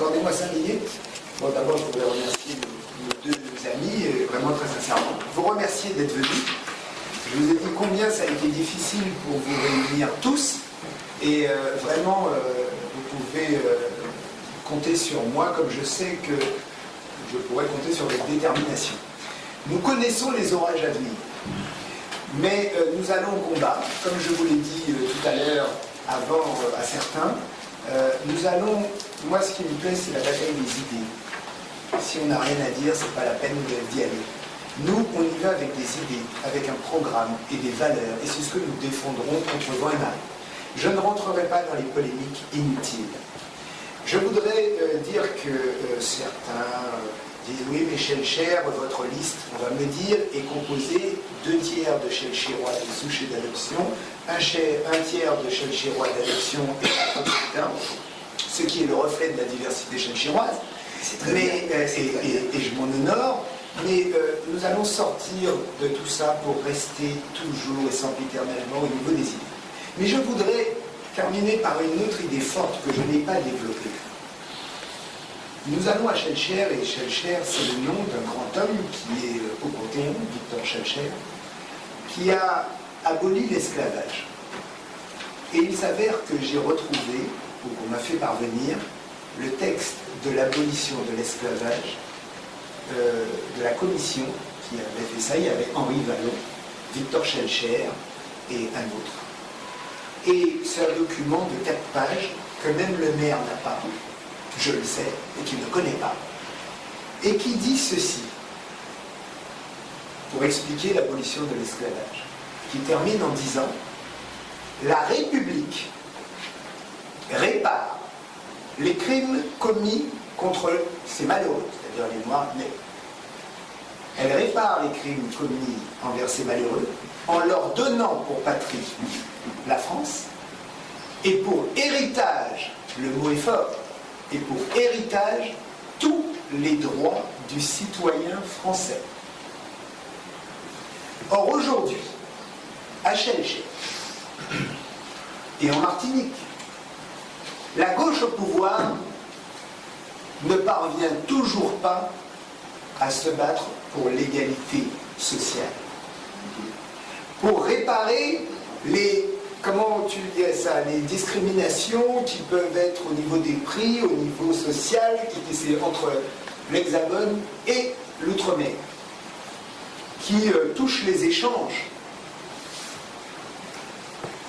accordez-moi 5 minutes. Bon, d'abord, je voudrais remercier nos deux amis, vraiment très sincèrement. Vous remercier d'être venus. Je vous ai dit combien ça a été difficile pour vous réunir tous. Et vraiment, vous pouvez compter sur moi, comme je sais que je pourrais compter sur votre détermination. Nous connaissons les orages à venir. Mais nous allons au combat, comme je vous l'ai dit tout à l'heure, avant à certains. Nous allons, moi ce qui me plaît, c'est la bataille des idées. Si on n'a rien à dire, c'est pas la peine d'y aller. Nous, on y va avec des idées, avec un programme et des valeurs, et c'est ce que nous défendrons contre vent et marée. Je ne rentrerai pas dans les polémiques inutiles. Je voudrais dire que certains disent oui, mais Shellshare, votre liste, on va me dire, est composée 2 tiers de Shellsharois de souches et d'adoption, un tiers de Shellsharois d'adoption et ce qui est le reflet de la diversité Shellsharoise. Et je m'en honore, mais nous allons sortir de tout ça pour rester toujours et sempiternellement au niveau des idées. Mais je voudrais terminer par une autre idée forte que je n'ai pas développée. Nous allons à Shellshare, et Shellshare, c'est le nom d'un grand homme qui est au Panthéon, Victor Shellshare, qui a aboli l'esclavage. Et il s'avère que j'ai retrouvé, ou qu'on m'a fait parvenir, le texte de l'abolition de l'esclavage de la commission qui avait fait ça. Il y avait Henri Vallon, Victor Shellshare et un autre. Et c'est un document de 4 pages que même le maire n'a pas, je le sais, et qu'il ne connaît pas, et qui dit ceci, pour expliquer l'abolition de l'esclavage, qui termine en disant « La République répare les crimes commis contre ces malheureux, c'est-à-dire les Noirs nés. Elle répare les crimes commis envers ces malheureux en leur donnant pour patrie la France et pour héritage, le mot est fort, et pour héritage tous les droits du citoyen français. » Or aujourd'hui, à Shellshare et en Martinique, la gauche au pouvoir ne parvient toujours pas à se battre pour l'égalité sociale, pour réparer les, comment tu dirais ça, les discriminations qui peuvent être au niveau des prix, au niveau social, qui c'est entre l'Hexagone et l'Outre-mer, qui touchent les échanges.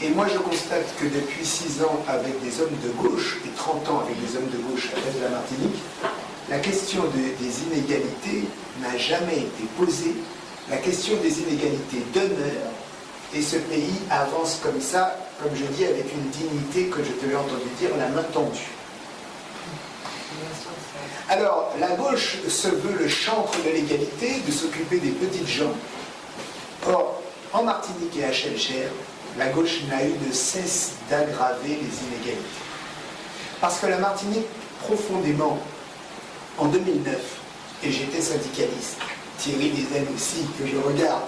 Et moi, je constate que depuis 6 ans, avec des hommes de gauche, et 30 ans avec des hommes de gauche à l'est de la Martinique, la question des inégalités n'a jamais été posée. La question des inégalités demeure, et ce pays avance comme ça, comme je dis, avec une dignité que je te l'ai entendu dire, la main tendue. Alors, la gauche se veut le chantre de l'égalité, de s'occuper des petites gens. Or, en Martinique et à Shellshare, la gauche n'a eu de cesse d'aggraver les inégalités. Parce que la Martinique, profondément, en 2009, et j'étais syndicaliste, Thierry Desailes aussi, que je regarde,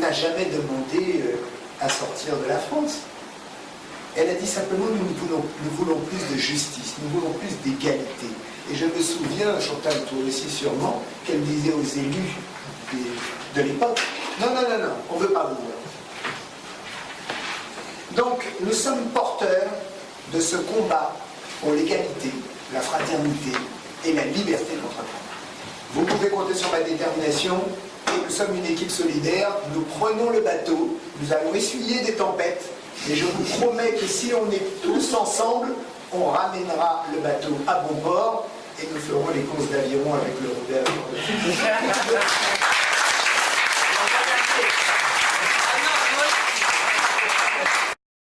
n'a jamais demandé à sortir de la France. Elle a dit simplement, nous voulons plus de justice, nous voulons plus d'égalité. Et je me souviens, Chantal, toi aussi sûrement, qu'elle disait aux élus de l'époque, non, on ne veut pas vous voir. Donc, nous sommes porteurs de ce combat pour l'égalité, la fraternité et la liberté d'entreprendre. Vous pouvez compter sur ma détermination, et nous sommes une équipe solidaire, nous prenons le bateau, nous allons essuyer des tempêtes, et je vous promets que si on est tous ensemble, on ramènera le bateau à bon port, et nous ferons les courses d'aviron avec le Robert.